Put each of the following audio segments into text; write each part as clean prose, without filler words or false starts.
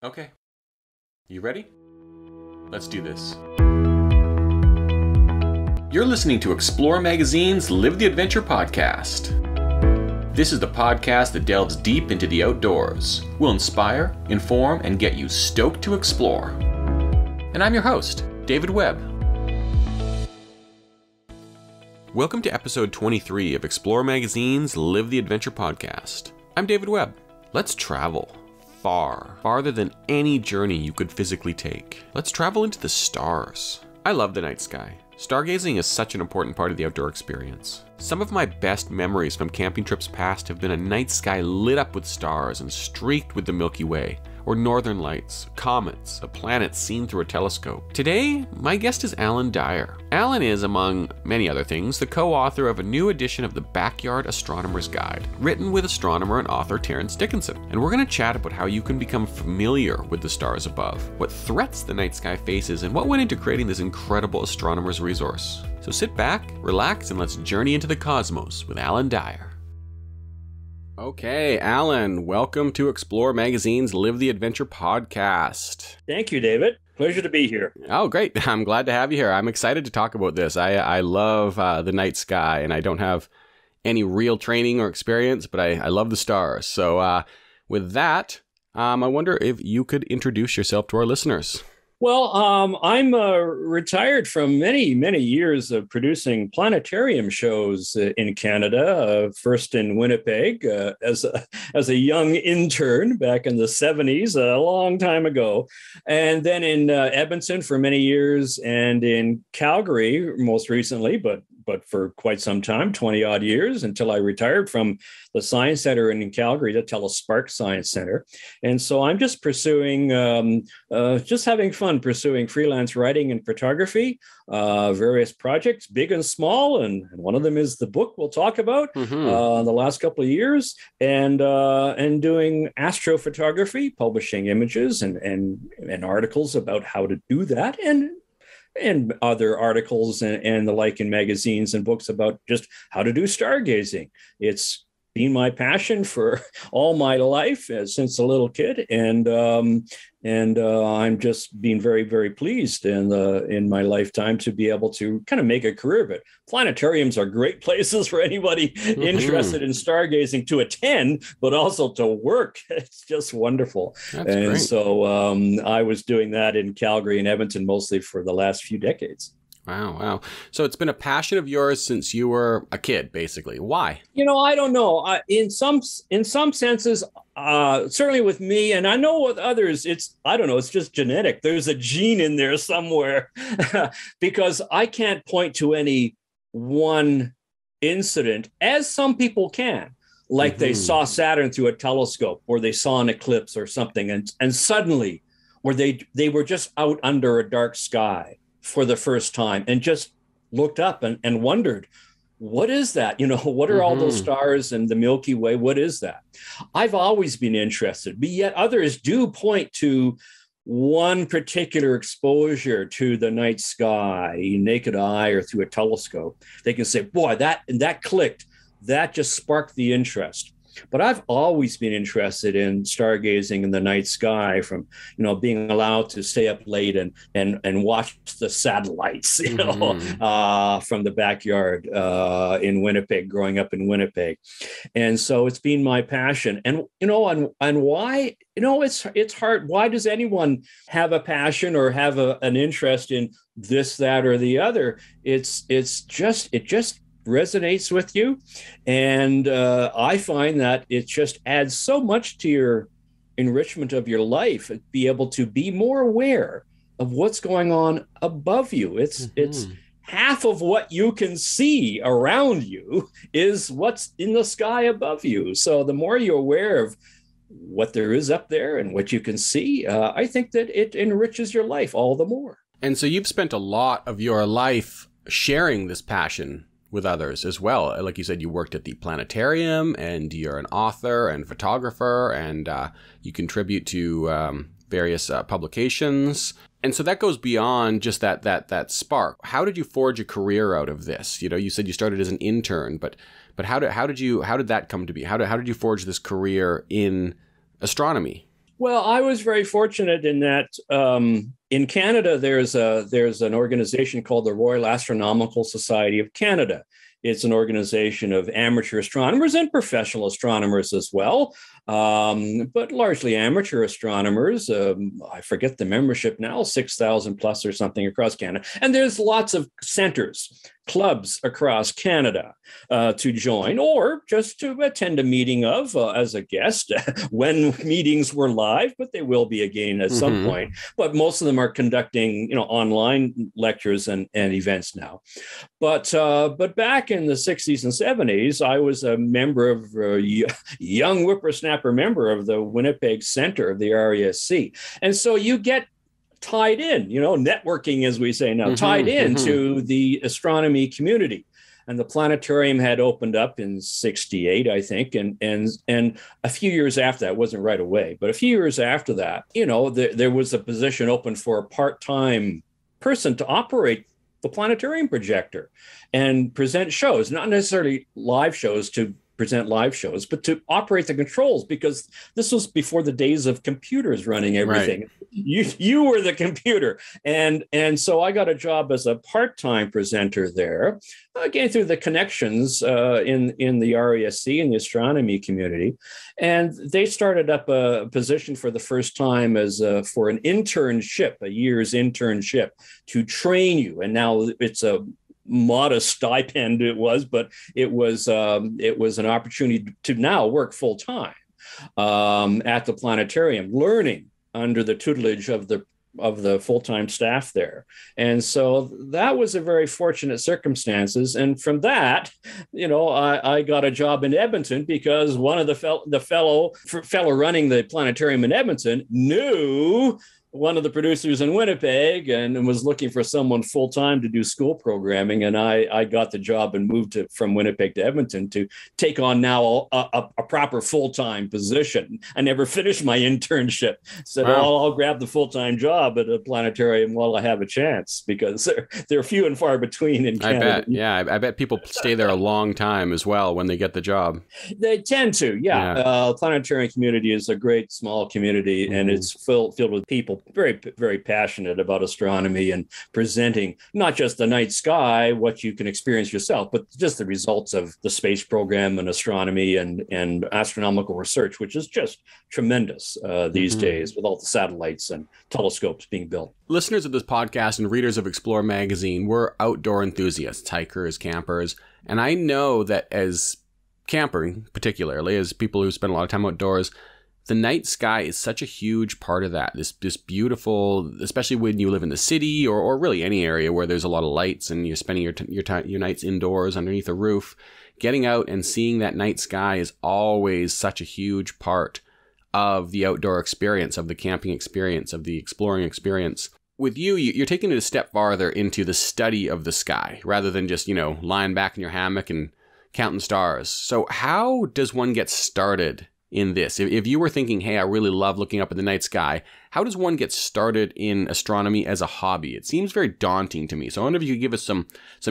Okay. You ready? Let's do this. You're listening to Explore Magazine's Live the Adventure podcast. This is the podcast that delves deep into the outdoors, will inspire, inform, and get you stoked to explore. And I'm your host, David Webb. Welcome to episode 23 of Explore Magazine's Live the Adventure podcast. I'm David Webb. Let's travel. Farther than any journey you could physically take. Let's travel into the stars. I love the night sky. Stargazing is such an important part of the outdoor experience. Some of my best memories from camping trips past have been a night sky lit up with stars and streaked with the Milky Way, or northern lights, comets, a planet seen through a telescope. Today, my guest is Alan Dyer. Alan is, among many other things, the co-author of a new edition of the Backyard Astronomer's Guide, written with astronomer and author Terrance Dickinson. And we're going to chat about how you can become familiar with the stars above, what threats the night sky faces, and what went into creating this incredible astronomer's resource. So sit back, relax, and let's journey into the cosmos with Alan Dyer. Okay, Alan, welcome to Explore Magazine's Live the Adventure podcast. Thank you, David. Pleasure to be here. Oh, great. I'm glad to have you here. I'm excited to talk about this. I love the night sky, and I don't have any real training or experience, but I love the stars. So with that, I wonder if you could introduce yourself to our listeners. Well, I'm retired from many, many years of producing planetarium shows in Canada, first in Winnipeg as a young intern back in the 70s, a long time ago, and then in Edmonton for many years, and in Calgary most recently, but for quite some time, 20 odd years, until I retired from the Science Center in Calgary, the Telespark Science Center. And so I'm just pursuing, just having fun pursuing freelance writing and photography, various projects, big and small. And one of them is the book we'll talk about the last couple of years, and doing astrophotography, publishing images and articles about how to do that, and other articles and the like in magazines and books about just how to do stargazing. It's been my passion for all my life since a little kid, and I'm just being very, very pleased in my lifetime to be able to kind of make a career of it. Planetariums are great places for anybody interested in stargazing to attend, but also to work. It's just wonderful. That's great. So I was doing that in Calgary and Edmonton mostly for the last few decades. Wow. So it's been a passion of yours since you were a kid, basically. Why? I don't know. In some senses, certainly with me, and I know with others, it's just genetic. There's a gene in there somewhere because I can't point to any one incident, as some people can. Like they saw Saturn through a telescope, or they saw an eclipse or something, and suddenly, or they were just out under a dark sky for the first time and just looked up and wondered, what is that? What are all those stars and the Milky Way? What is that? I've always been interested, but yet others do point to one particular exposure to the night sky, naked eye or through a telescope. They can say, boy, that clicked, that just sparked the interest. But I've always been interested in stargazing in the night sky, from being allowed to stay up late and watch the satellites, from the backyard in Winnipeg, growing up in Winnipeg, and so it's been my passion. And why? It's hard. Why does anyone have a passion or have an interest in this, that, or the other? It just resonates with you, and I find that it just adds so much to your enrichment of your life. Be able to be more aware of what's going on above you. It's half of what you can see around you is what's in the sky above you. So the more you're aware of what there is up there and what you can see, I think that it enriches your life all the more. And so you've spent a lot of your life sharing this passion with others as well. Like you said, you worked at the planetarium, and you're an author and photographer, and you contribute to various publications. And so that goes beyond just that spark. How did you forge a career out of this? You said you started as an intern, but how did that come to be? How did you forge this career in astronomy? Well, I was very fortunate in that in Canada, there's an organization called the Royal Astronomical Society of Canada. It's an organization of amateur astronomers and professional astronomers as well, but largely amateur astronomers. I forget the membership now, 6,000 plus or something across Canada. And there's lots of centers, clubs across Canada to join, or just to attend a meeting of as a guest when meetings were live, but they will be again at some point. But most of them are conducting, online lectures and events now. But back in the 60s and 70s, I was a member of young whippersnapper member of the Winnipeg Center of the RESC. And so you get tied in, networking, as we say now, tied into the astronomy community. And the planetarium had opened up in 68, I think. And a few years after that, wasn't right away, but a few years after that, there was a position open for a part-time person to operate the planetarium projector and present shows, not necessarily live shows to present live shows, but to operate the controls, because this was before the days of computers running everything. Right. You were the computer. And so I got a job as a part-time presenter there, again, through the connections in the RESC and the astronomy community. And they started up a position for the first time as for an internship, a year's internship to train you. And now it's a modest stipend but it was an opportunity to now work full time at the planetarium, learning under the tutelage of the full-time staff there. And so that was a very fortunate circumstances. And from that, I got a job in Edmonton because one of the fellow running the planetarium in Edmonton knew one of the producers in Winnipeg and was looking for someone full-time to do school programming. And I got the job and moved from Winnipeg to Edmonton to take on now a proper full-time position. I never finished my internship. Said, wow. I'll grab the full-time job at a planetarium while I have a chance, because they're few and far between in Canada. I bet. Yeah, I bet people stay there a long time as well when they get the job. They tend to, yeah. Planetarium community is a great small community, and it's filled with people very, very passionate about astronomy and presenting not just the night sky, what you can experience yourself, but just the results of the space program and astronomy and astronomical research, which is just tremendous these days with all the satellites and telescopes being built. Listeners of this podcast and readers of Explore magazine, we're outdoor enthusiasts, hikers, campers, and I know that as camping, particularly as people who spend a lot of time outdoors, the night sky is such a huge part of that. This beautiful, especially when you live in the city or really any area where there's a lot of lights and you're spending your nights indoors underneath a roof. Getting out and seeing that night sky is always such a huge part of the outdoor experience, of the camping experience, of the exploring experience. With you're taking it a step farther into the study of the sky rather than just, lying back in your hammock and counting stars. So how does one get started in this? If you were thinking, hey, I really love looking up at the night sky, how does one get started in astronomy as a hobby? It seems very daunting to me. So I wonder if you could give us some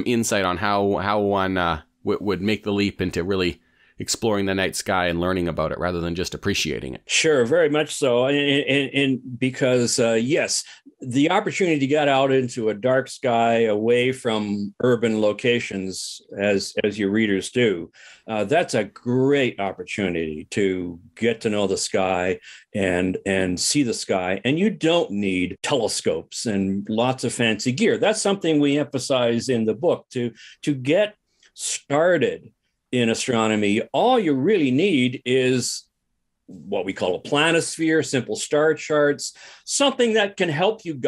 insight on how one would make the leap into really exploring the night sky and learning about it rather than just appreciating it. Sure, very much so. And because, yes, the opportunity to get out into a dark sky away from urban locations, as your readers do, that's a great opportunity to get to know the sky and see the sky. And you don't need telescopes and lots of fancy gear. That's something we emphasize in the book. To get started in astronomy, all you really need is what we call a planisphere, simple star charts, something that can help you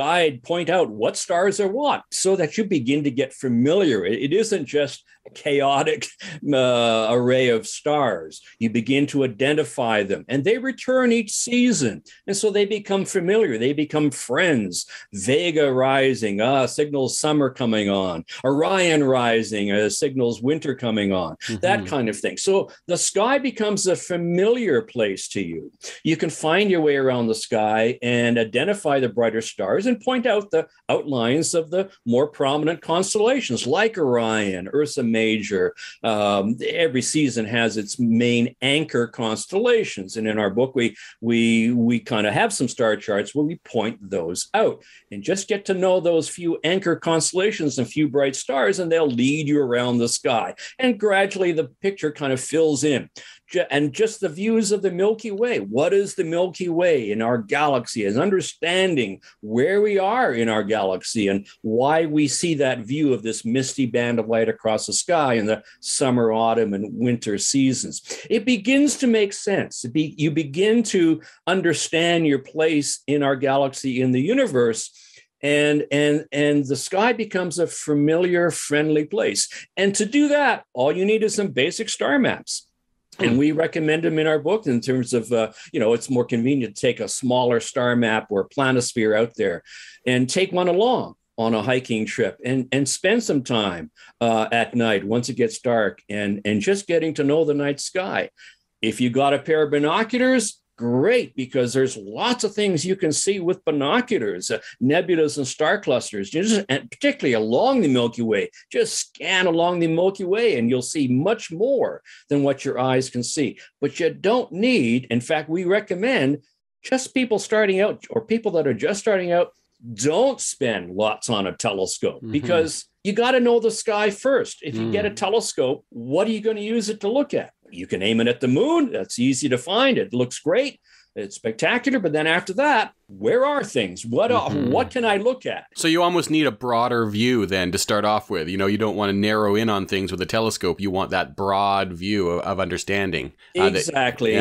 point out what stars are what, so that you begin to get familiar. It isn't just a chaotic array of stars. You begin to identify them, and they return each season. And so they become familiar. They become friends. Vega rising, signals summer coming on. Orion rising, signals winter coming on. That kind of thing. So the sky becomes a familiar place to you. You can find your way around the sky and identify the brighter stars and point out the outlines of the more prominent constellations like Orion, Ursa Major. Every season has its main anchor constellations. And in our book, we kind of have some star charts where we point those out and just get to know those few anchor constellations and few bright stars, and they'll lead you around the sky. And gradually the picture kind of fills in. And just the views of the Milky Way. What is the Milky Way in our galaxy? And understanding where we are in our galaxy and why we see that view of this misty band of light across the sky in the summer, autumn, and winter seasons. It begins to make sense. You begin to understand your place in our galaxy, in the universe. And the sky becomes a familiar, friendly place. And to do that, all you need is some basic star maps. And we recommend them in our book in terms of, it's more convenient to take a smaller star map or planisphere out there and take one along on a hiking trip and spend some time at night once it gets dark and just getting to know the night sky. If you got a pair of binoculars, great, because there's lots of things you can see with binoculars, nebulas and star clusters, and particularly along the Milky Way. Just scan along the Milky Way and you'll see much more than what your eyes can see. But you don't need, in fact, we recommend just people starting out or people that are just starting out, don't spend lots on a telescope because you got to know the sky first. If you get a telescope, what are you going to use it to look at? You can aim it at the moon. That's easy to find. It looks great. It's spectacular. But then after that, where are things? What can I look at? So you almost need a broader view then to start off with. You don't want to narrow in on things with a telescope. You want that broad view of understanding. Exactly.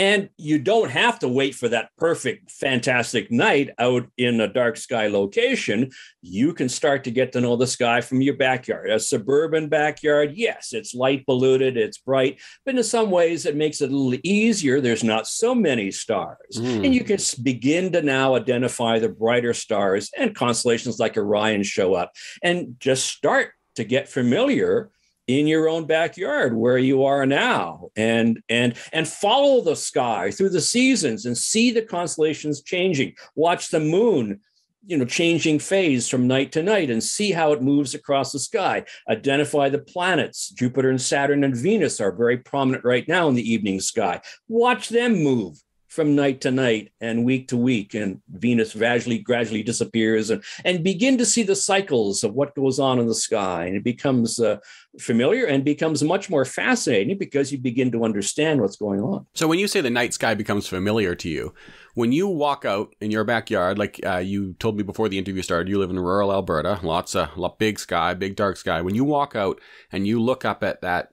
And you don't have to wait for that perfect, fantastic night out in a dark sky location. You can start to get to know the sky from your backyard. A suburban backyard, yes, it's light polluted, it's bright, but in some ways it makes it a little easier. There's not so many stars. And you can begin to now identify the brighter stars, and constellations like Orion show up, and just start to get familiar in your own backyard where you are now, and follow the sky through the seasons and see the constellations changing. Watch the moon, changing phase from night to night and see how it moves across the sky. Identify the planets. Jupiter and Saturn and Venus are very prominent right now in the evening sky. Watch them move from night to night and week to week, and Venus gradually disappears, and begin to see the cycles of what goes on in the sky. And it becomes familiar and becomes much more fascinating because you begin to understand what's going on. So when you say the night sky becomes familiar to you, when you walk out in your backyard, like you told me before the interview started, you live in rural Alberta, lots of big sky, big dark sky. When you walk out and you look up at that,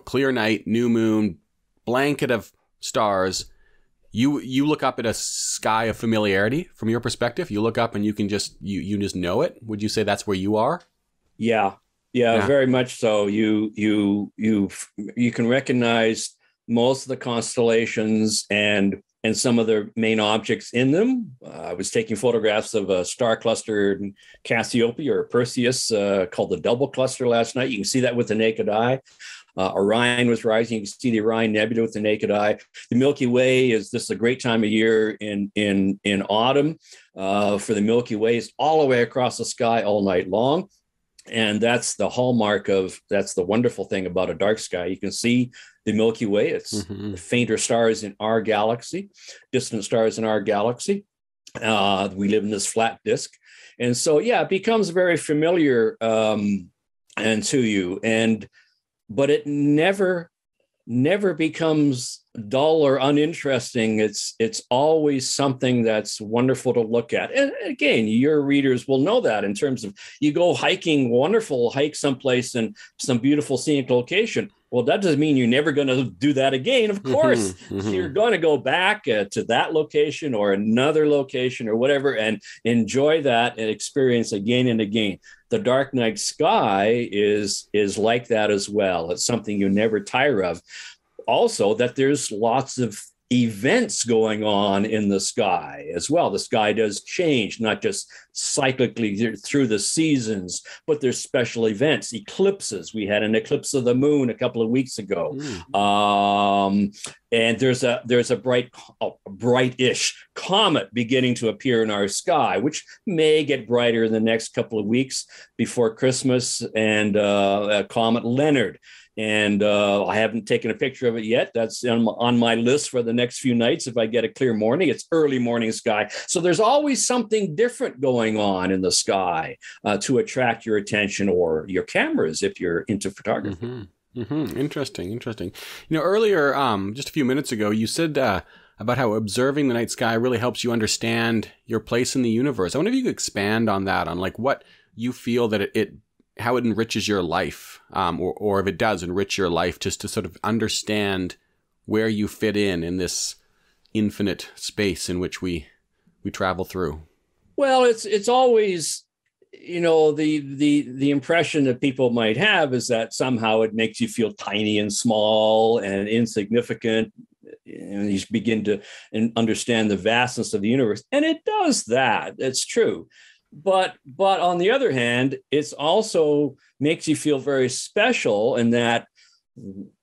clear night, new moon, blanket of stars, you look up at a sky of familiarity from your perspective. You look up and you can just you just know it. Would you say that's where you are? Yeah, very much so. You can recognize most of the constellations and some of the main objects in them. I was taking photographs of a star cluster in Cassiopeia or Perseus called the double cluster last night. You can see that with the naked eye. Orion was rising. You can see the Orion Nebula with the naked eye. The Milky Way is a great time of year in autumn for the Milky Way. It's all the way across the sky all night long. And that's the hallmark that's the wonderful thing about a dark sky. You can see the Milky Way. It's the fainter stars in our galaxy, distant stars in our galaxy. We live in this flat disk. And so, it becomes very familiar and to you. But it never becomes dull or uninteresting. It's always something that's wonderful to look at. And again, your readers will know that in terms of you go hiking, wonderful hike someplace and some beautiful scenic location. Well, that doesn't mean you're never going to do that again. Of course, you're going to go back to that location or another location or whatever and enjoy that and experience again and again. The dark night sky is like that as well. It's something you never tire of. Also, that there's lots of events going on in the sky as well. The sky does change, not just cyclically through the seasons, but there's special events, eclipses. We had an eclipse of the moon a couple of weeks ago. And there's a bright-ish comet beginning to appear in our sky, which may get brighter in the next couple of weeks before Christmas, and comet Leonard. And I haven't taken a picture of it yet. That's on my list for the next few nights if I get a clear morning. It's early morning sky. So there's always something different going on in the sky to attract your attention, or your cameras if you're into photography. Interesting. Earlier, just a few minutes ago, you said about how observing the night sky really helps you understand your place in the universe. I wonder if you could expand on that, on like what you feel that how it enriches your life, or if it does enrich your life, just to sort of understand where you fit in this infinite space in which we travel through. Well, it's always, the impression that people might have is that somehow it makes you feel tiny and small and insignificant. And you begin to understand the vastness of the universe. And it does that. It's true. But on the other hand, it's also makes you feel very special in that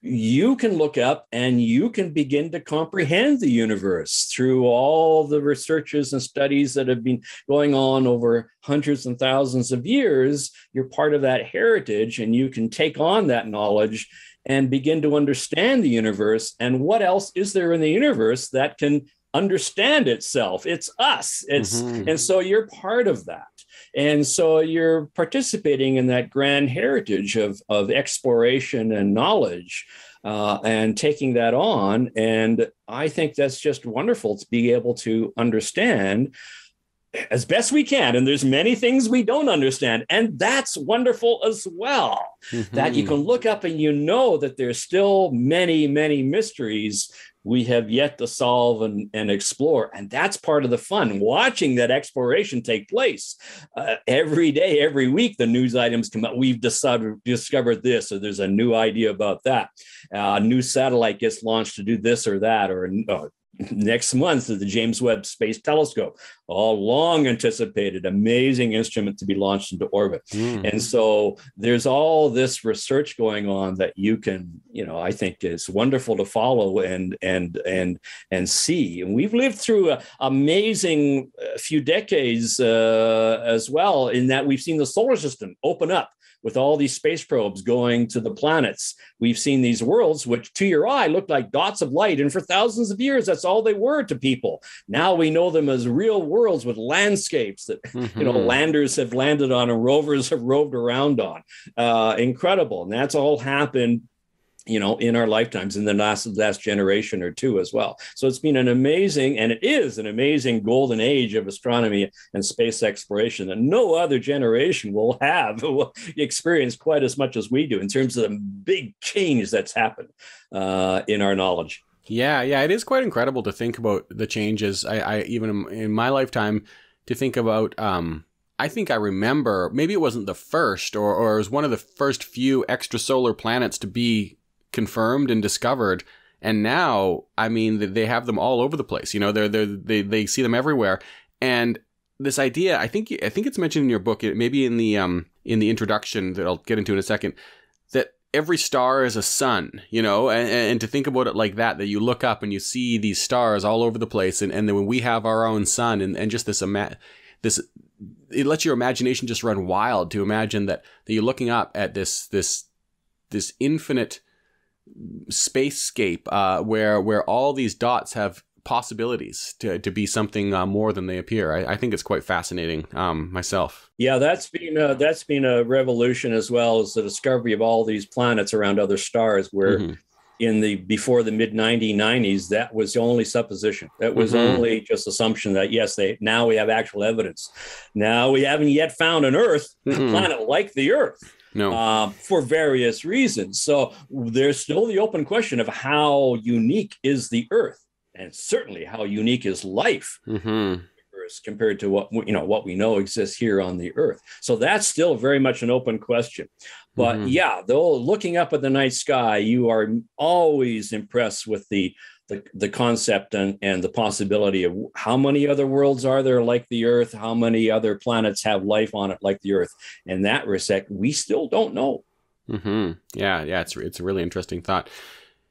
you can look up and you can begin to comprehend the universe through all the researches and studies that have been going on over hundreds and thousands of years. You're part of that heritage, and you can take on that knowledge and begin to understand the universe. And what else is there in the universe that can understand itself? It's us. And so you're part of that. And so you're participating in that grand heritage of exploration and knowledge, and taking that on. And I think that's just wonderful to be able to understand as best we can. And there's many things we don't understand. And that's wonderful as well, that you can look up and that there's still many, many mysteries we have yet to solve and explore. And that's part of the fun, watching that exploration take place. Every day, every week, the news items come out. We've discovered this, or there's a new idea about that. A new satellite gets launched to do this or that, or next month, the James Webb Space Telescope, all long anticipated, amazing instrument to be launched into orbit. And so there's all this research going on that you can, I think is wonderful to follow and see. And we've lived through an amazing few decades as well, in that we've seen the solar system open up with all these space probes going to the planets. We've seen these worlds, which to your eye look like dots of light. And for thousands of years, that's all they were to people. Now we know them as real worlds with landscapes that, landers have landed on and rovers have roved around on. Incredible. And that's all happened in our lifetimes, in the last generation or two as well. So it's been it is an amazing golden age of astronomy and space exploration that no other generation will experience quite as much as we do in terms of the big change that's happened in our knowledge. Yeah, it is quite incredible to think about the changes. I even in my lifetime, to think about, I think I remember, maybe it wasn't the first, or it was one of the first few extrasolar planets to be confirmed and discovered, and now they have them all over the place. They see them everywhere. And this idea, I think it's mentioned in your book, maybe in the introduction that I'll get into in a second, that every star is a sun, and to think about it like that you look up and you see these stars all over the place, and then when we have our own sun, and just this it lets your imagination just run wild to imagine that you're looking up at this infinite spacescape where all these dots have possibilities to be something more than they appear. I think it's quite fascinating myself. Yeah, that's been a revolution, as well as the discovery of all these planets around other stars, where before the mid 1990s, that was the only supposition. That was only just assumption that, yes, now we have actual evidence. Now we haven't yet found an Earth, a planet like the Earth. No. For various reasons. So there's still the open question of how unique is the Earth, and certainly how unique is life compared to what we know exists here on the Earth. So that's still very much an open question. But though looking up at the night sky, you are always impressed with the the concept and the possibility of how many other worlds are there like the Earth, how many other planets have life on it like the Earth. In that respect, we still don't know. Mm-hmm. Yeah, it's a really interesting thought.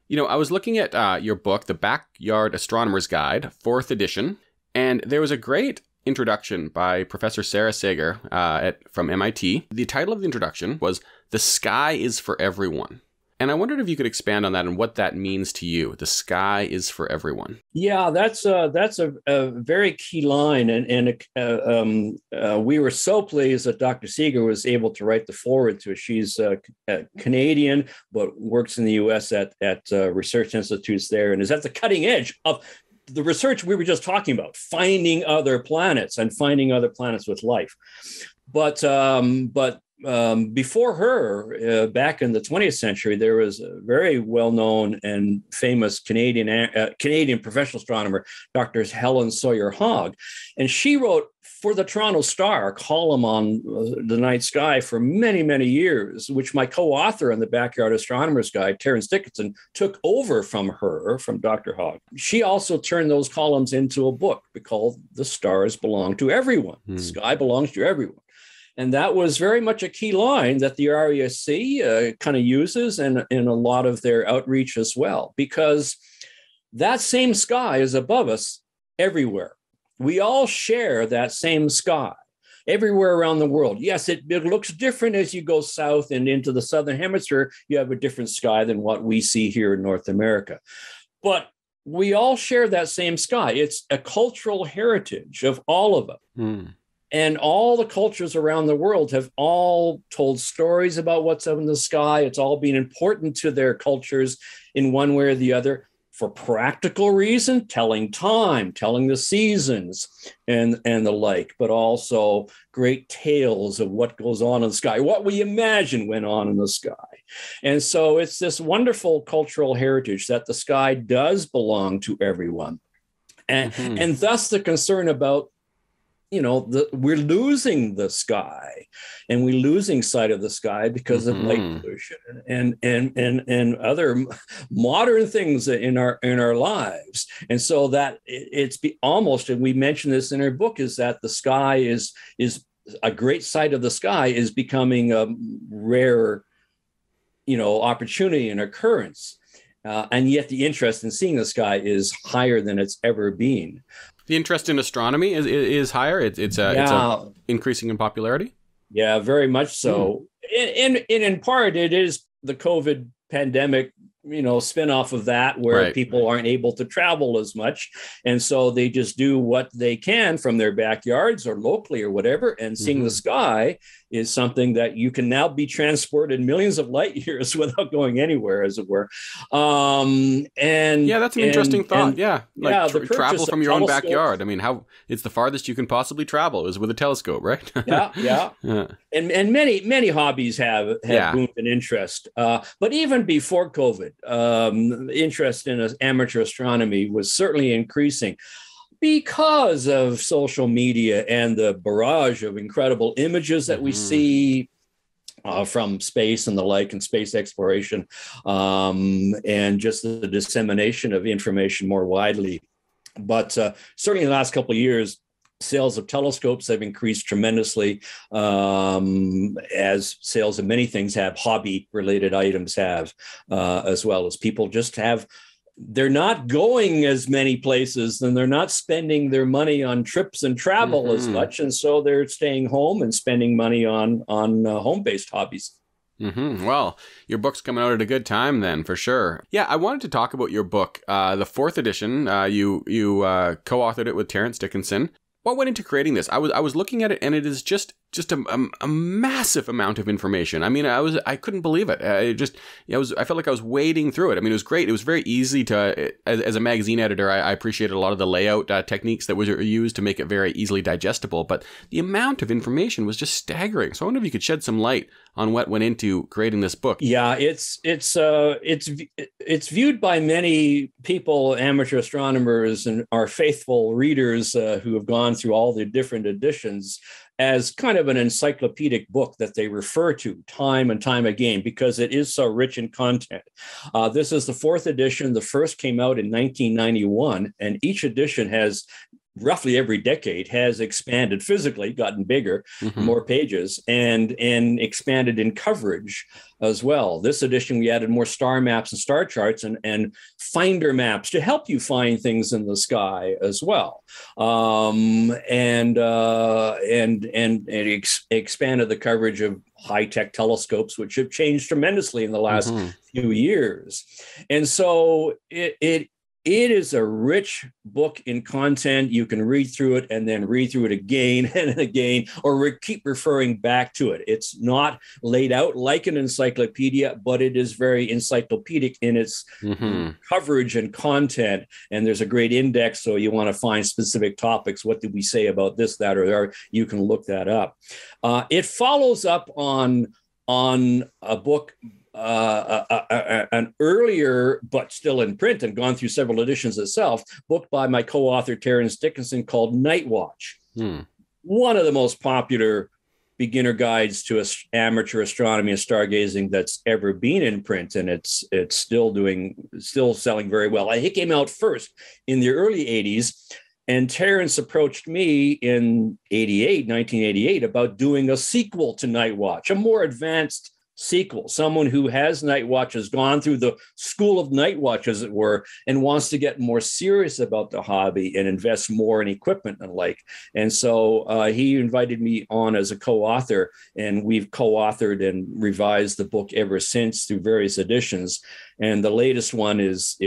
You know, I was looking at your book, The Backyard Astronomer's Guide, 4th edition, and there was a great introduction by Professor Sarah Sager from MIT. The title of the introduction was "The Sky is for Everyone." And I wondered if you could expand on that and what that means to you. The sky is for everyone. Yeah, that's a very key line, and we were so pleased that Dr. Seeger was able to write the foreword to it. She's Canadian, but works in the U.S. at research institutes there, and is at the cutting edge of the research we were just talking about, finding other planets and finding other planets with life. But before her, back in the 20th century, there was a very well-known and famous Canadian professional astronomer, Dr. Helen Sawyer Hogg, and she wrote for the Toronto Star a column on the night sky for many, many years, which my co-author on the Backyard Astronomer's Guide, Terrance Dickinson, took over from Dr. Hogg. She also turned those columns into a book called "The Stars Belong to Everyone." The sky belongs to everyone. And that was very much a key line that the RESC kind of uses in a lot of their outreach as well, because that same sky is above us everywhere. We all share that same sky everywhere around the world. Yes, it looks different as you go south and into the southern hemisphere. You have a different sky than what we see here in North America. But we all share that same sky. It's a cultural heritage of all of them. And all the cultures around the world have all told stories about what's up in the sky. It's all been important to their cultures in one way or the other for practical reason, telling time, telling the seasons and the like, but also great tales of what goes on in the sky, what we imagine went on in the sky. And so it's this wonderful cultural heritage that the sky does belong to everyone. And thus the concern about, we're losing the sky, and we're losing sight of the sky because of light pollution and other modern things in our lives. And so that almost, and we mentioned this in our book, is that the sky is a great sight of the sky is becoming a rare, opportunity and occurrence. And yet the interest in seeing the sky is higher than it's ever been. The interest in astronomy is higher. It's increasing in popularity. Yeah, very much so. In part, it is the COVID pandemic, spin-off of that, where people aren't able to travel as much. And so they just do what they can from their backyards or locally or whatever. And seeing the sky is something that you can now be transported millions of light years without going anywhere, as it were. And that's an interesting thought. Travel from your own backyard. I mean, it's the farthest you can possibly travel is with a telescope, right? yeah. And many hobbies have boomed in interest. But even before COVID, interest in amateur astronomy was certainly increasing because of social media and the barrage of incredible images that we see from space and the like, and space exploration, and just the dissemination of information more widely. But certainly in the last couple of years, sales of telescopes have increased tremendously, as sales of many things have, hobby-related items have, as well as people just have. They're not going as many places, and they're not spending their money on trips and travel as much. And so they're staying home and spending money on home-based hobbies. Well, your book's coming out at a good time then, for sure. Yeah, I wanted to talk about your book, the 4th edition. You co-authored it with Terrance Dickinson. What went into creating this? I was looking at it, and it is just a massive amount of information. I mean, I couldn't believe it. I felt like I was wading through it. I mean, it was great. It was very easy to, as a magazine editor, I appreciated a lot of the layout techniques that were used to make it very easily digestible. But the amount of information was just staggering. So I wonder if you could shed some light on what went into creating this book. Yeah, it's viewed by many people, amateur astronomers, and our faithful readers who have gone through all the different editions, as kind of an encyclopedic book that they refer to time and time again because it is so rich in content. This is the fourth edition. The first came out in 1991, and each edition has roughly every decade has expanded physically, gotten bigger, more pages, and expanded in coverage as well. This edition, we added more star maps and star charts and finder maps to help you find things in the sky as well. And it expanded the coverage of high-tech telescopes, which have changed tremendously in the last few years. And so it is a rich book in content. You can read through it and then read through it again and again, or keep referring back to it. It's not laid out like an encyclopedia, but it is very encyclopedic in its coverage and content. And there's a great index, so you want to find specific topics. What did we say about this, that, or that? You can look that up. It follows up on a book, an earlier, but still in print and gone through several editions itself, book by my co-author Terrance Dickinson called Night Watch. One of the most popular beginner guides to amateur astronomy and stargazing that's ever been in print, and it's still selling very well. It came out first in the early 80s. And Terrance approached me in 1988, about doing a sequel to Night Watch, a more advanced sequel. Someone who has Night Watch, has gone through the school of Night Watch, as it were, and wants to get more serious about the hobby and invest more in equipment and like. And so he invited me on as a co-author, and we've co-authored and revised the book ever since through various editions. And the latest one is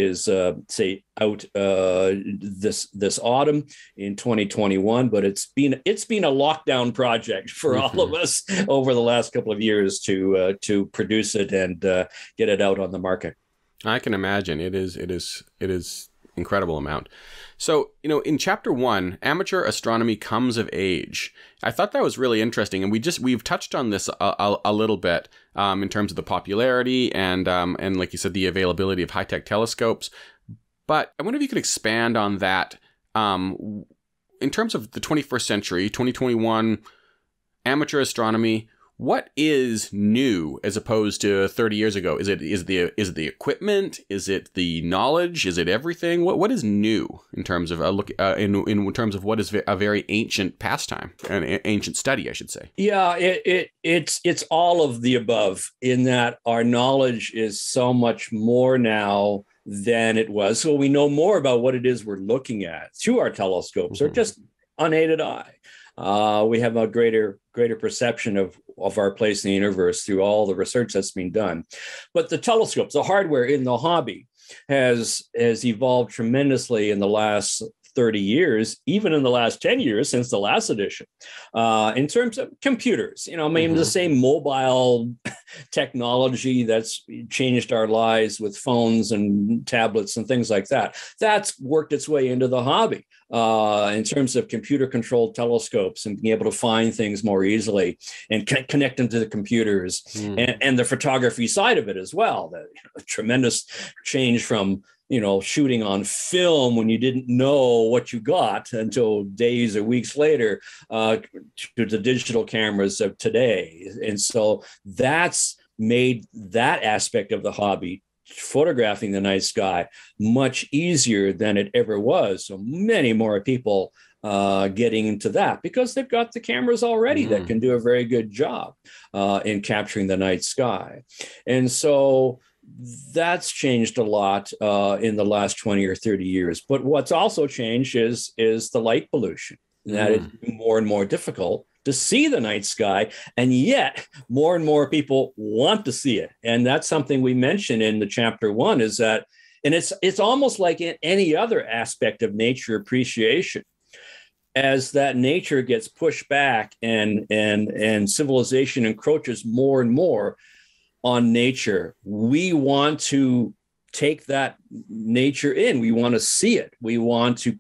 out this autumn in 2021, but it's been a lockdown project for all of us over the last couple of years to produce it and get it out on the market. I can imagine it is incredible amount. So, in chapter 1, amateur astronomy comes of age. I thought that was really interesting, and we've touched on this a little bit in terms of the popularity and like you said, the availability of high-tech telescopes. But I wonder if you could expand on that in terms of the 21st century, 2021 amateur astronomy. What is new as opposed to 30 years ago? Is it the equipment? Is it the knowledge? Is it everything? What is new in terms of in terms of what is a very ancient pastime, an ancient study, I should say? Yeah, it's all of the above, in that our knowledge is so much more now than it was. So we know more about what it is we're looking at through our telescopes or just unaided eye. We have a greater perception of our place in the universe through all the research that's been done. But the telescopes, the hardware in the hobby has evolved tremendously in the last 30 years, even in the last 10 years since the last edition, in terms of computers. The same mobile technology that's changed our lives with phones and tablets and things like that. That's worked its way into the hobby in terms of computer-controlled telescopes and being able to find things more easily and connect them to the computers and the photography side of it as well. A tremendous change from shooting on film when you didn't know what you got until days or weeks later to the digital cameras of today. And so that's made that aspect of the hobby, photographing the night sky, much easier than it ever was. So many more people getting into that because they've got the cameras already that can do a very good job in capturing the night sky. And so that's changed a lot in the last 20 or 30 years. But what's also changed is the light pollution, that it's more and more difficult to see the night sky, and yet more and more people want to see it. And that's something we mentioned in the chapter 1, is that, and it's almost like in any other aspect of nature appreciation, as that nature gets pushed back and civilization encroaches more and more on nature, we want to take that nature in. We want to see it. We want to,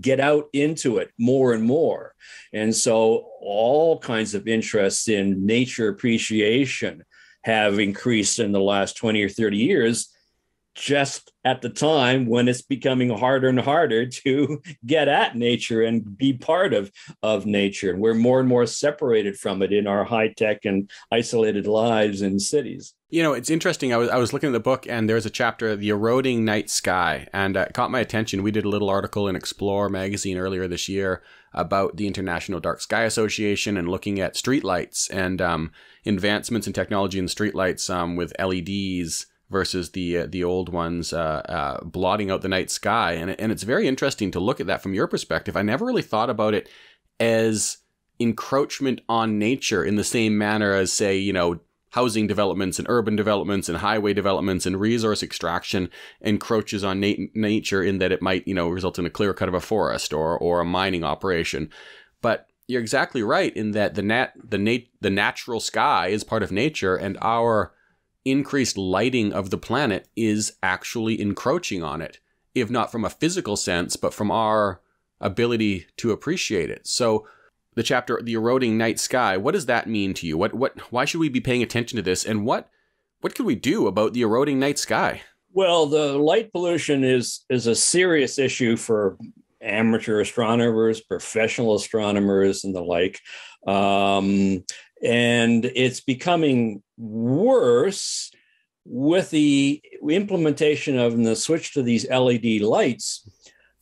get out into it more and more. And so all kinds of interests in nature appreciation have increased in the last 20 or 30 years, just at the time when it's becoming harder and harder to get at nature and be part of nature. And we're more and more separated from it in our high-tech and isolated lives in cities. You know, it's interesting. I was looking at the book, and there's a chapter, The Eroding Night Sky, and it caught my attention. We did a little article in Explore magazine earlier this year about the International Dark Sky Association and looking at streetlights and advancements in technology in streetlights with LEDs versus the old ones blotting out the night sky. And it's very interesting to look at that from your perspective. I never really thought about it as encroachment on nature in the same manner as, say, you know, housing developments and urban developments and highway developments and resource extraction encroaches on nature in that it might, you know, result in a clear cut of a forest or a mining operation. But you're exactly right in that the natural sky is part of nature, and our increased lighting of the planet is actually encroaching on it, if not from a physical sense, but from our ability to appreciate it. So the chapter, The Eroding Night Sky, what does that mean to you? Why should we be paying attention to this? And what could we do about the eroding night sky? Well, the light pollution is a serious issue for amateur astronomers, professional astronomers, and the like. And it's becoming worse with the implementation of and the switch to these LED lights.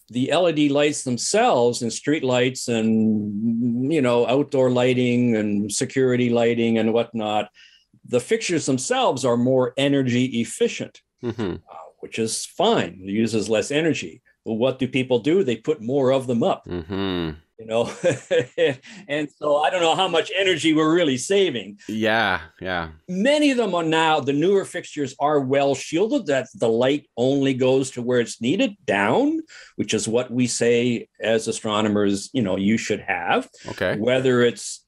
The LED lights themselves and street lights and, you know, outdoor lighting and security lighting and whatnot, the fixtures themselves are more energy efficient, which is fine. It uses less energy. But what do people do? They put more of them up. You know, and so I don't know how much energy we're really saving. Yeah. Many of them are now, the newer fixtures are well shielded, that the light only goes to where it's needed, down, which is what we say as astronomers, you know, you should have. Okay. Whether it's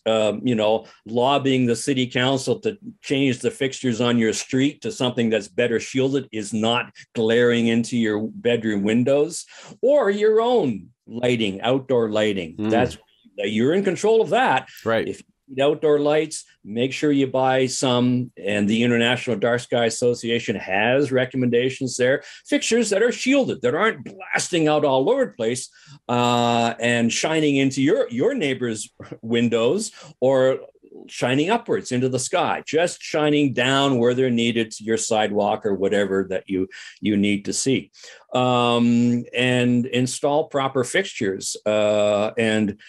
you know, lobbying the city council to change the fixtures on your street to something that's better shielded, is not glaring into your bedroom windows, or your own lighting, outdoor lighting. That's, you're in control of that. Right. If you need outdoor lights, make sure you buy some. And the International Dark Sky Association has recommendations there. Fixtures that are shielded, that aren't blasting out all over the place and shining into your neighbor's windows, or shining upwards into the sky, just shining down where they're needed to your sidewalk or whatever that you need to see, and install proper fixtures. And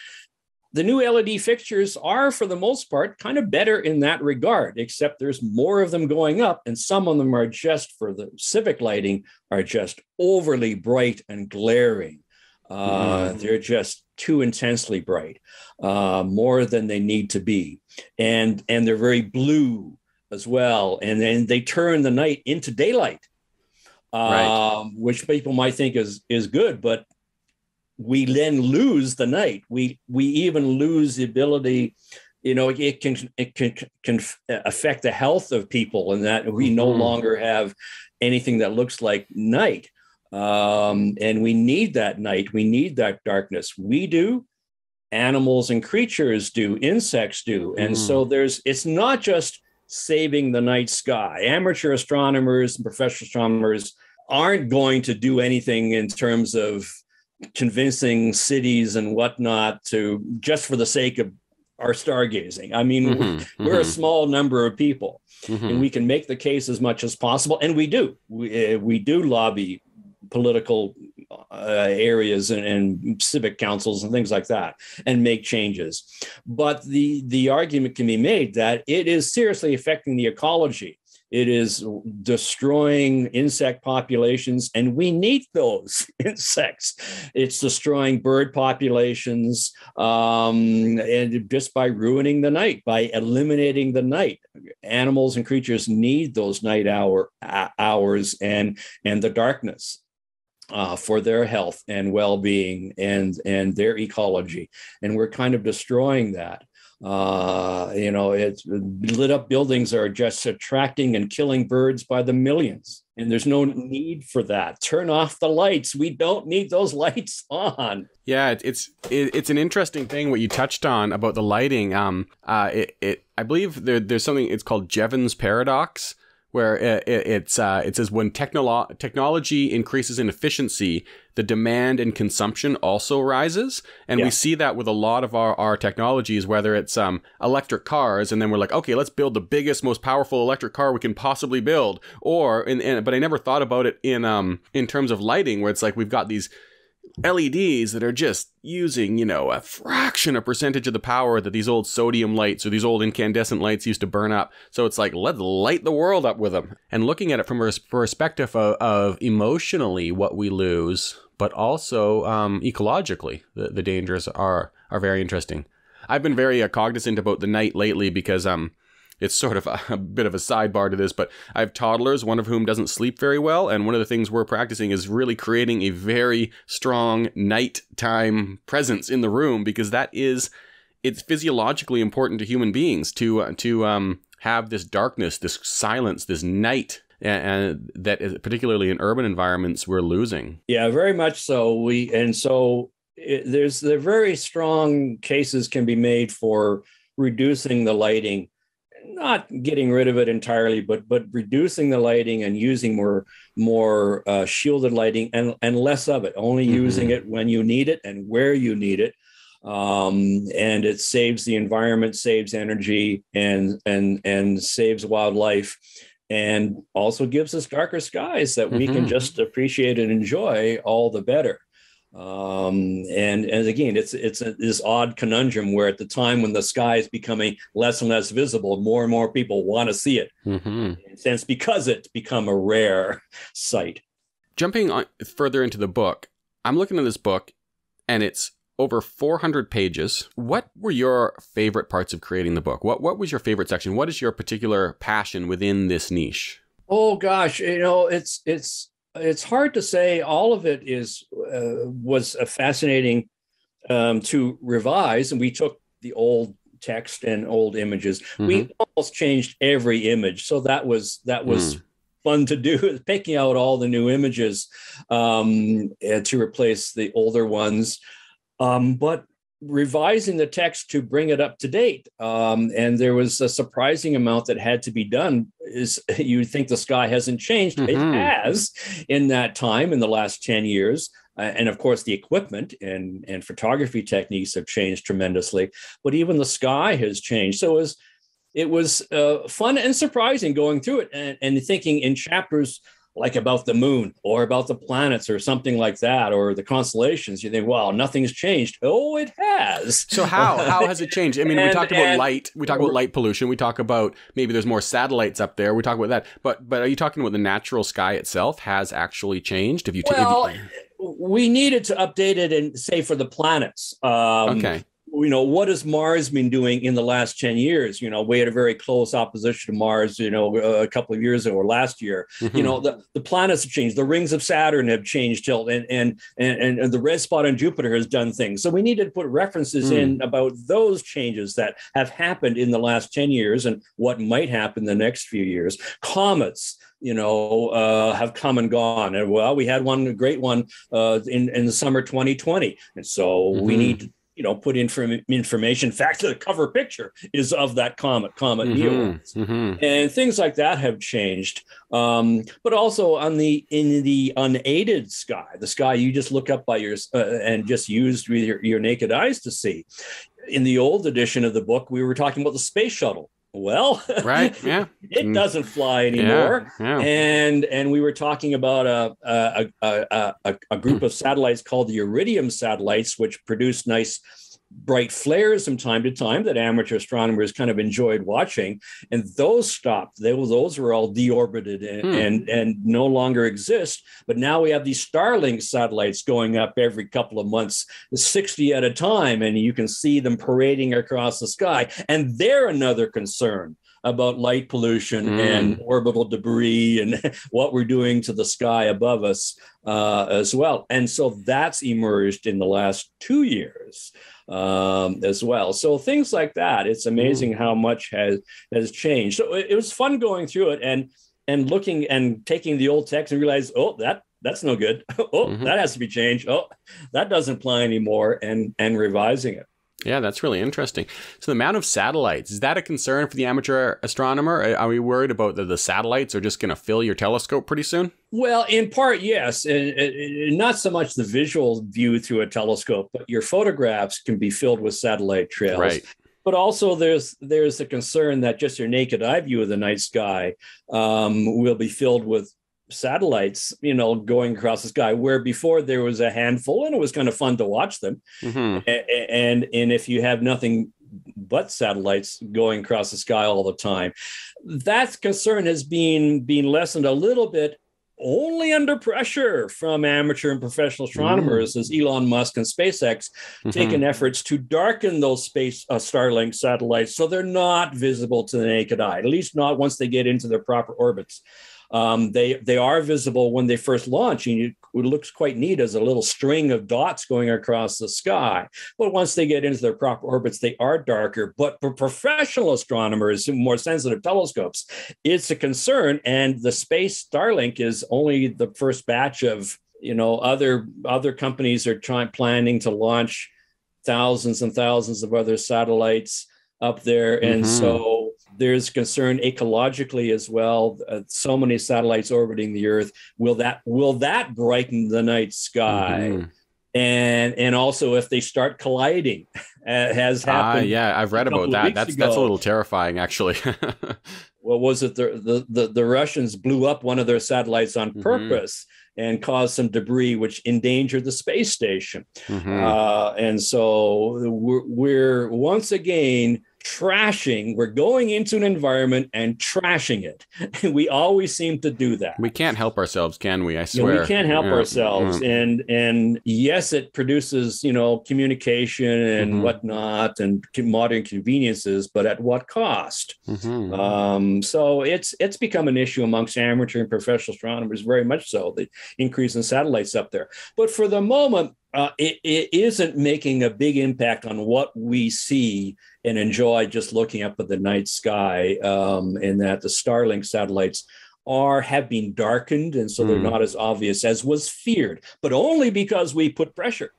the new LED fixtures are, for the most part, kind of better in that regard, except there's more of them going up, and some of them are just, for the civic lighting, are just overly bright and glaring. They're just too intensely bright, more than they need to be. And they're very blue as well. And then they turn the night into daylight, right, which people might think is good, but we then lose the night. We even lose the ability, you know, it can affect the health of people, and that we no longer have anything that looks like night. And we need that night. We need that darkness. We do. Animals and creatures do. Insects do. And so it's not just saving the night sky. Amateur astronomers and professional astronomers aren't going to do anything in terms of convincing cities and whatnot to, just for the sake of our stargazing. I mean, we're a small number of people, and we can make the case as much as possible. And we do. We do lobby political areas and civic councils and things like that, and make changes. But the argument can be made that it is seriously affecting the ecology. It is destroying insect populations, and we need those insects. It's destroying bird populations, and just by ruining the night, by eliminating the night. Animals and creatures need those night hours and the darkness for their health and well-being and their ecology. And we're kind of destroying that. You know, it's lit up buildings are just attracting and killing birds by the millions. And there's no need for that. Turn off the lights. We don't need those lights on. Yeah, it's an interesting thing what you touched on about the lighting. I believe there's something, it's called Jevon's paradox, where it says when technology increases in efficiency, the demand and consumption also rises. And we see that with a lot of our technologies, whether it's electric cars, and then we're like, okay, let's build the biggest, most powerful electric car we can possibly build. Or, but I never thought about it in terms of lighting, where it's like we've got these LEDs that are just using, a fraction of percentage of the power that these old sodium lights or these old incandescent lights used to burn up. So it's like, let's light the world up with them. And looking at it from a perspective of emotionally what we lose, but also ecologically, the dangers are very interesting. I've been very cognizant about the night lately because it's sort of a bit of a sidebar to this, but I have toddlers, one of whom doesn't sleep very well. And one of the things we're practicing is really creating a very strong nighttime presence in the room, because it's physiologically important to human beings to have this darkness, this silence, this night, and that is, particularly in urban environments, we're losing. Yeah, very much so. There's the very strong cases can be made for reducing the lighting. Not getting rid of it entirely, but reducing the lighting and using more shielded lighting and less of it, only using it when you need it and where you need it. And it saves the environment, saves energy, and saves wildlife, and also gives us darker skies that we can just appreciate and enjoy all the better. And again, it's this odd conundrum where at the time when the sky is becoming less and less visible, more and more people want to see it. In a sense, because it's become a rare sight. Jumping further into the book, I'm looking at this book and it's over 400 pages. What were your favorite parts of creating the book? What was your favorite section? What is your particular passion within this niche? Oh gosh, it's hard to say. All of it was fascinating to revise, and we took the old text and old images. We almost changed every image, so that was fun to do, picking out all the new images to replace the older ones, but revising the text to bring it up to date. And there was a surprising amount that had to be done. You'd think the sky hasn't changed. It has in that time, in the last 10 years. And of course, the equipment and photography techniques have changed tremendously, but even the sky has changed. So it was fun and surprising going through it and thinking in chapters like about the moon or about the planets or something like that, or the constellations. You think, wow, nothing's changed. Oh, it has. So how has it changed? I mean, we talked about light. We talk about light pollution. We talk about maybe there's more satellites up there. We talk about that. But are you talking about the natural sky itself has actually changed? We needed to update it and say for the planets. Okay. What has Mars been doing in the last 10 years? We had a very close opposition to Mars, a couple of years ago or last year. The planets have changed. The rings of Saturn have changed, and the red spot on Jupiter has done things. So we needed to put references in about those changes that have happened in the last 10 years and what might happen the next few years. Comets, have come and gone. And we had one, a great one in the summer 2020. And so we need to, put information. In fact, the cover picture is of that comet Neo. And things like that have changed. But also in the unaided sky, the sky you just look up by and just used with your naked eyes to see. In the old edition of the book, we were talking about the space shuttle. Well, right, yeah, it doesn't fly anymore, and we were talking about a group of satellites called the Iridium satellites, which produce nice bright flares from time to time that amateur astronomers kind of enjoyed watching, and those stopped. Those were all deorbited and no longer exist. But now we have these Starlink satellites going up every couple of months, 60 at a time, and you can see them parading across the sky. And they're another concern about light pollution and orbital debris and what we're doing to the sky above us as well. And so that's emerged in the last 2 years as well. So things like that, it's amazing how much has changed. So it was fun going through it and looking and taking the old text and realize, that's no good. That has to be changed. That doesn't apply anymore, and revising it. Yeah, that's really interesting. So the amount of satellites, is that a concern for the amateur astronomer? Are we worried about the satellites are just going to fill your telescope pretty soon? Well, in part, yes, and not so much the visual view through a telescope, but your photographs can be filled with satellite trails. Right. But also there's the concern that just your naked eye view of the night sky will be filled with satellites, going across the sky, where before there was a handful and it was kind of fun to watch them. Mm-hmm. And if you have nothing but satellites going across the sky all the time, that concern has been lessened a little bit, only under pressure from amateur and professional astronomers, as Elon Musk and SpaceX taken efforts to darken those space Starlink satellites so they're not visible to the naked eye, at least not once they get into their proper orbits. They are visible when they first launch, and it looks quite neat as a little string of dots going across the sky. But once they get into their proper orbits, they are darker. But for professional astronomers, more sensitive telescopes, it's a concern. And the space Starlink is only the first batch of, other companies are planning to launch thousands and thousands of other satellites up there. And so there's concern ecologically as well. So many satellites orbiting the Earth. Will that brighten the night sky? And also, if they start colliding, has happened. Yeah, I've read about that. That's a little terrifying, actually. Well, was it the Russians blew up one of their satellites on purpose and caused some debris which endangered the space station? And so we're once again we're going into an environment and trashing it. We always seem to do that. We can't help ourselves, can we? I swear. We can't help ourselves. And yes, it produces, communication and whatnot and modern conveniences, but at what cost? So it's become an issue amongst amateur and professional astronomers, very much so, the increase in satellites up there. But for the moment, it isn't making a big impact on what we see and enjoy just looking up at the night sky, in that the Starlink satellites have been darkened, and so they're not as obvious as was feared, but only because we put pressure.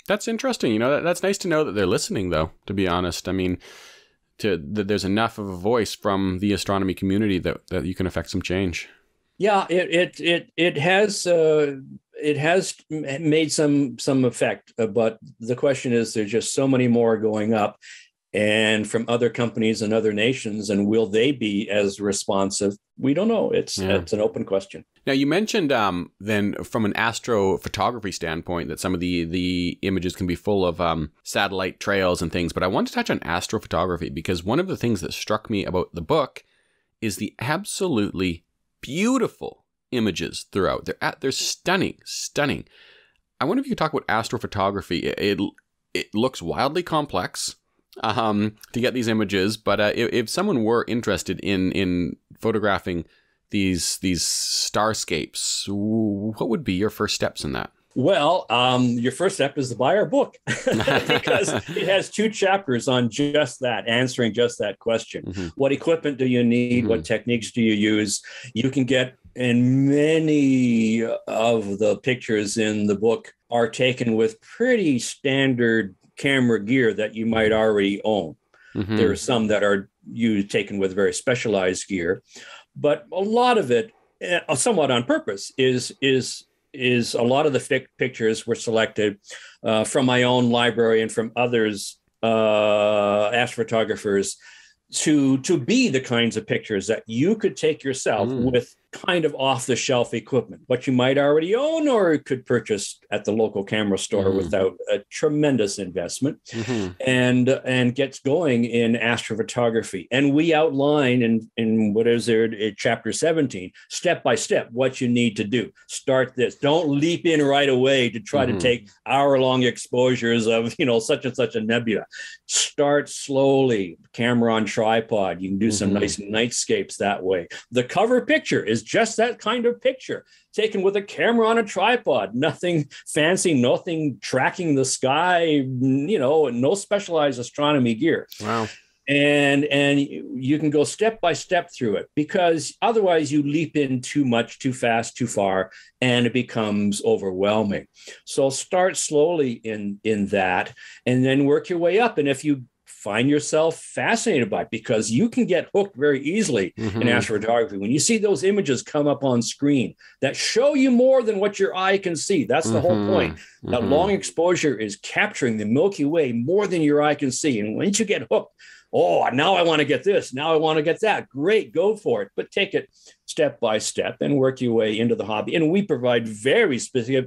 That's interesting. That's nice to know that they're listening, though, to be honest. I mean, that there's enough of a voice from the astronomy community that you can affect some change. Yeah, it has made some effect, but the question is, there's just so many more going up, and from other companies and other nations, and will they be as responsive? We don't know. It's an open question. Now, you mentioned then from an astrophotography standpoint that some of the images can be full of satellite trails and things, but I want to touch on astrophotography, because one of the things that struck me about the book is the absolutely beautiful images throughout. They're stunning. I wonder if you could talk about astrophotography. It looks wildly complex to get these images, but if someone were interested in photographing these starscapes, what would be your first steps in that? Well, your first step is to buy our book, because it has 2 chapters on just that, answering just that question. What equipment do you need? What techniques do you use? You can get, and many of the pictures in the book are taken with pretty standard camera gear that you might already own. There are some that are taken with very specialized gear, but a lot of it, somewhat on purpose, is a lot of the pictures were selected from my own library and from others, astrophotographers, to be the kinds of pictures that you could take yourself with kind of off-the-shelf equipment, what you might already own or could purchase at the local camera store without a tremendous investment, and gets going in astrophotography. And we outline in what is there, chapter 17, step by step, what you need to do. Start this. Don't leap in right away to try to take hour-long exposures of, such and such a nebula. Start slowly, camera on tripod. You can do some nice nightscapes that way. The cover picture is just that kind of picture, taken with a camera on a tripod, nothing fancy, nothing tracking the sky, no specialized astronomy gear. Wow. and you can go step by step through it, because otherwise you leap in too much, too fast, too far, and it becomes overwhelming. So start slowly in that, and then work your way up. And if you find yourself fascinated by it, because you can get hooked very easily in astrophotography. When you see those images come up on screen that show you more than what your eye can see, that's the whole point. That long exposure is capturing the Milky Way more than your eye can see. And once you get hooked, oh, now I want to get this. Now I want to get that. Great, go for it. But take it step by step and work your way into the hobby. And we provide very specific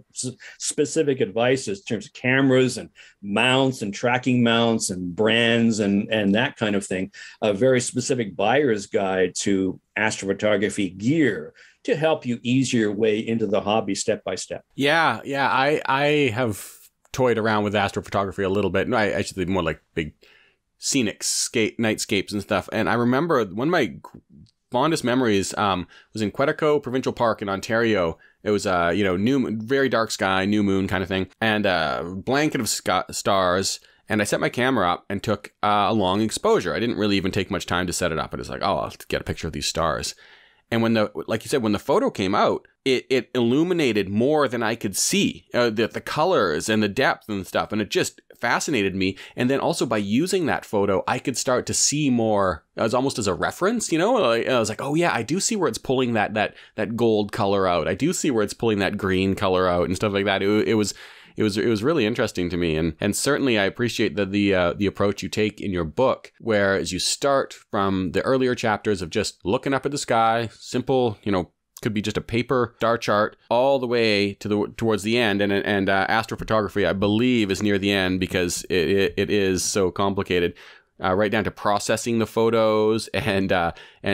advice in terms of cameras and mounts and tracking mounts and brands and that kind of thing. A very specific buyer's guide to astrophotography gear to help you ease your way into the hobby step by step. Yeah. I have toyed around with astrophotography a little bit. No, I actually more like big scenic nightscapes and stuff. And I remember one of my fondest memories was in Quetico Provincial Park in Ontario. It was very dark sky, new moon kind of thing, and a blanket of stars. And I set my camera up and took a long exposure. I didn't really even take much time to set it up. I was like, oh, I'll get a picture of these stars. And like you said, when the photo came out, it illuminated more than I could see, the colors and the depth and stuff. And it just fascinated me. And then also by using that photo, I could start to see more as almost as a reference, I was like, oh yeah, I do see where it's pulling that gold color out. I do see where it's pulling that green color out and stuff like that. It was really interesting to me, and certainly I appreciate the approach you take in your book, whereas you start from the earlier chapters of just looking up at the sky, simple, could be just a paper star chart, all the way towards the end, and astrophotography, I believe, is near the end because it is so complicated. Right down to processing the photos and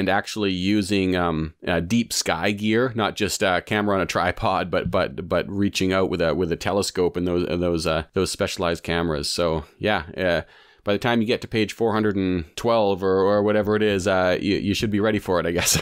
actually using deep sky gear, not just a camera on a tripod, but reaching out with a telescope and those specialized cameras. So yeah, by the time you get to page 412 or whatever it is, you should be ready for it, I guess.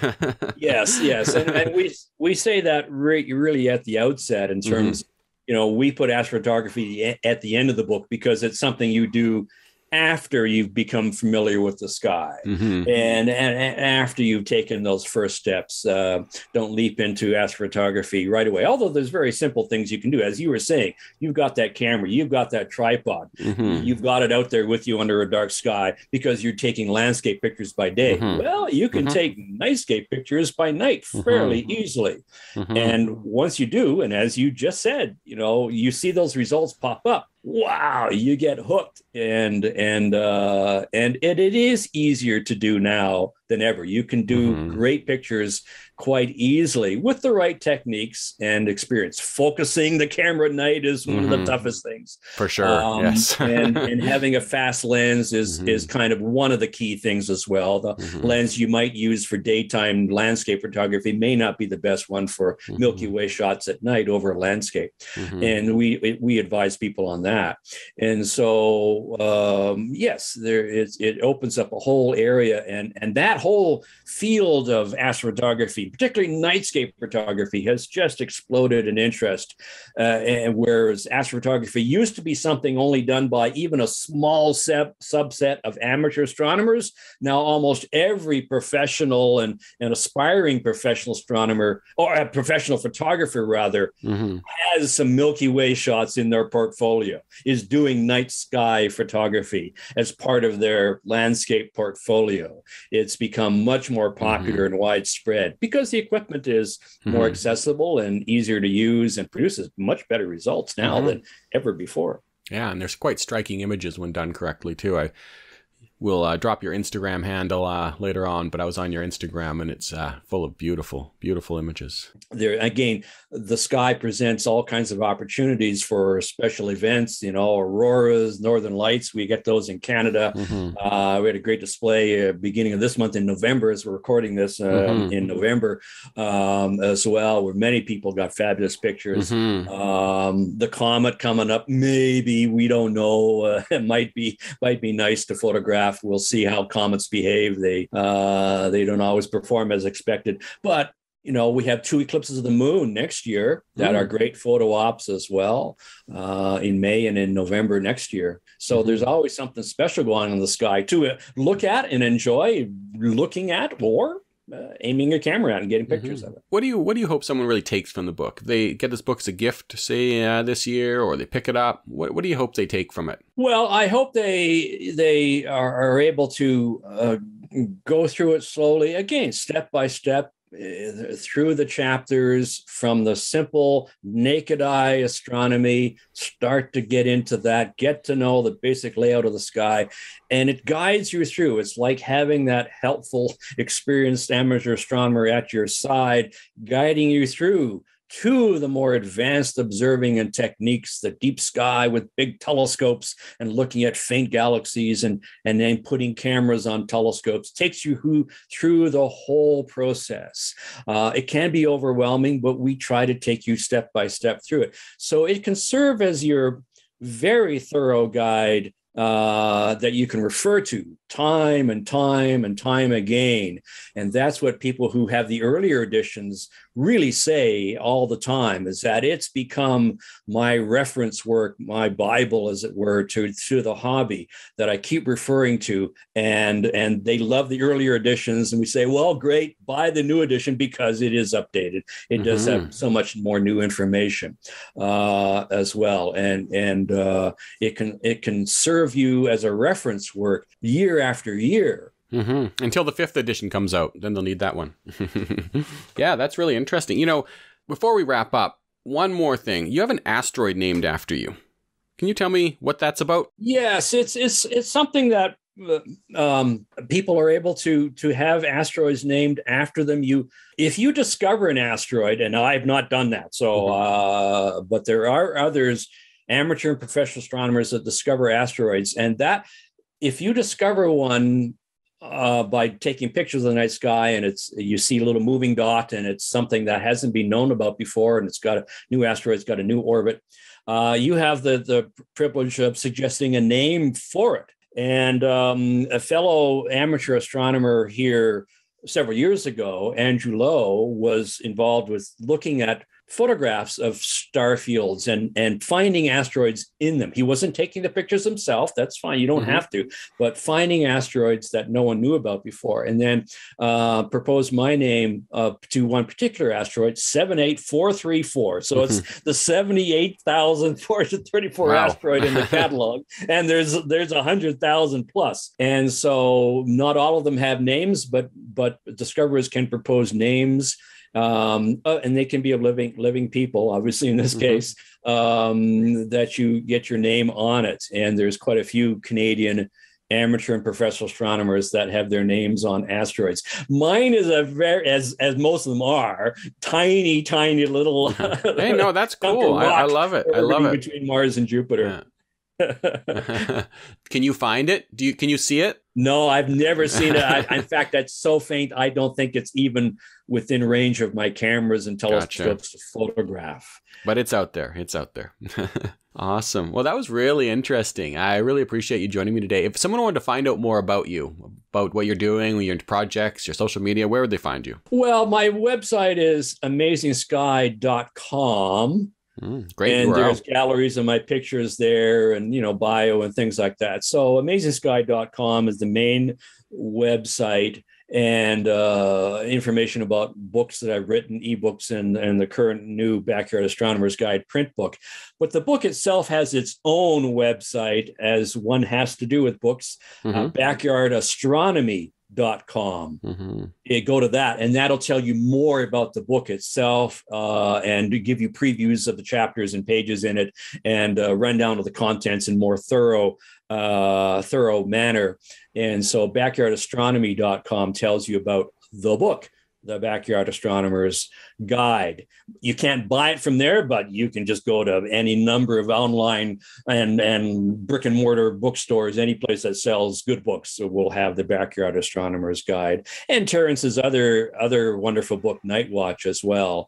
Yes, and we say that really at the outset in terms, we put astrophotography at the end of the book because it's something you do after you've become familiar with the sky, and after you've taken those first steps. Don't leap into astrophotography right away, although there's very simple things you can do. As you were saying, you've got that camera, you've got that tripod, you've got it out there with you under a dark sky because you're taking landscape pictures by day. Well, you can take nightscape pictures by night fairly easily. And once you do, and as you just said, you see those results pop up, wow, you get hooked, and it is easier to do now than ever. You can do great pictures quite easily with the right techniques and experience. Focusing the camera at night is one of the toughest things. For sure, yes. and having a fast lens is kind of one of the key things as well. The lens you might use for daytime landscape photography may not be the best one for Milky Way shots at night over a landscape. And we advise people on that. And so, yes, it opens up a whole area, and that whole field of astrophotography, particularly nightscape photography, has just exploded in interest. And whereas astrophotography used to be something only done by even a small subset of amateur astronomers, now almost every professional and aspiring professional astronomer, or a professional photographer rather, has some Milky Way shots in their portfolio, is doing night sky photography as part of their landscape portfolio. It's become much more popular and widespread because the equipment is more accessible and easier to use and produces much better results now than ever before. Yeah, and there's quite striking images when done correctly too. I will drop your Instagram handle later on, but I was on your Instagram and it's full of beautiful, beautiful images. There again, the sky presents all kinds of opportunities for special events, auroras, northern lights. We get those in Canada. We had a great display beginning of this month in November, as we're recording this in November as well, where many people got fabulous pictures. The comet coming up, maybe, we don't know. It might be nice to photograph. We'll see how comets behave. They don't always perform as expected, but we have 2 eclipses of the moon next year that are great photo ops as well, in May and in November next year. So there's always something special going on in the sky to look at and enjoy looking at, or aiming a camera at and getting pictures of it. What do you hope someone really takes from the book? They get this book as a gift, say this year, or they pick it up. What do you hope they take from it? Well, I hope they are able to go through it slowly, again, step by step, through the chapters, from the simple naked eye astronomy, start to get into that, get to know the basic layout of the sky, and it guides you through. It's like having that helpful, experienced amateur astronomer at your side, guiding you through to the more advanced observing and techniques, the deep sky with big telescopes and looking at faint galaxies, and then putting cameras on telescopes, takes you through the whole process. It can be overwhelming, but we try to take you step by step through it. So it can serve as your very thorough guide that you can refer to time and time and time again. And that's what people who have the earlier editions really say all the time, is that it's become my reference work, my Bible, as it were, to the hobby that I keep referring to. And they love the earlier editions. And we say, well, great, buy the new edition because it is updated. It does have so much more new information as well. And it can serve you as a reference work year after year. Until the 5th edition comes out, then they'll need that one. Yeah, that's really interesting. Before we wrap up, one more thing. You have an asteroid named after you. Can you tell me what that's about? Yes, it's something that people are able to have asteroids named after them. If you discover an asteroid, and I've not done that, so but there are others, amateur and professional astronomers, that discover asteroids, and that if you discover one by taking pictures of the night sky, and you see a little moving dot, and it's something that hasn't been known about before, and it's got a new asteroid, it's got a new orbit, you have the privilege of suggesting a name for it. And a fellow amateur astronomer here several years ago, Andrew Lowe, was involved with looking at photographs of star fields and finding asteroids in them. He wasn't taking the pictures himself. That's fine. You don't have to, but finding asteroids that no one knew about before. And then proposed my name to one particular asteroid, 78434. So it's the 78,434 asteroid in the catalog. And there's 100,000 plus. And so not all of them have names, but discoverers can propose names. And they can be of living people, obviously in this case, that you get your name on it. And there's quite a few Canadian amateur and professional astronomers that have their names on asteroids. Mine is a very, as most of them are, tiny little. Hey, no, that's cool. I love it. I love it. Between Mars and Jupiter. Yeah. Can you find it? Can you see it? No, I've never seen it. In fact, that's so faint, I don't think it's even within range of my cameras and telescopes to photograph. But it's out there. It's out there. Awesome. Well, that was really interesting. I really appreciate you joining me today. If someone wanted to find out more about you, about what you're doing, your projects, your social media, where would they find you? Well, my website is amazingsky.com. Great. And URL. There's galleries of my pictures there, and bio and things like that. So amazingsky.com is the main website, and information about books that I've written, ebooks, and the current new Backyard Astronomer's Guide print book. But the book itself has its own website, as one has to do with books, backyardastronomy.com. You go to that, and that'll tell you more about the book itself, and to give you previews of the chapters and pages in it, and run down to the contents in more thorough manner. And so backyardastronomy.com tells you about the book, the Backyard Astronomer's Guide. You can't buy it from there, but you can just go to any number of online and brick and mortar bookstores. Any place that sells good books will have the Backyard Astronomer's Guide. And Terrance's other wonderful book, Night Watch, as well,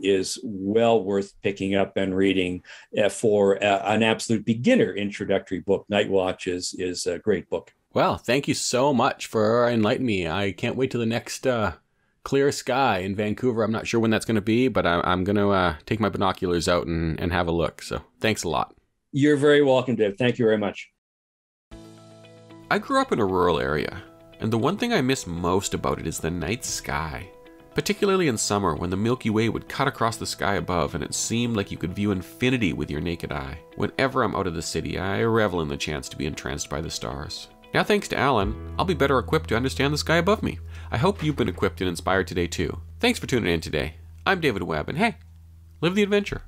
is well worth picking up and reading for an absolute beginner introductory book. Night Watch is a great book. Well, thank you so much for enlightening me. I can't wait till the next clear sky in Vancouver. I'm not sure when that's going to be, but I'm going to take my binoculars out and have a look. So thanks a lot. You're very welcome, Dave. Thank you very much. I grew up in a rural area, and the one thing I miss most about it is the night sky. Particularly in summer, when the Milky Way would cut across the sky above and it seemed like you could view infinity with your naked eye. Whenever I'm out of the city, I revel in the chance to be entranced by the stars. Now, thanks to Alan, I'll be better equipped to understand the sky above me. I hope you've been equipped and inspired today too. Thanks for tuning in today. I'm David Webb, and hey, live the adventure.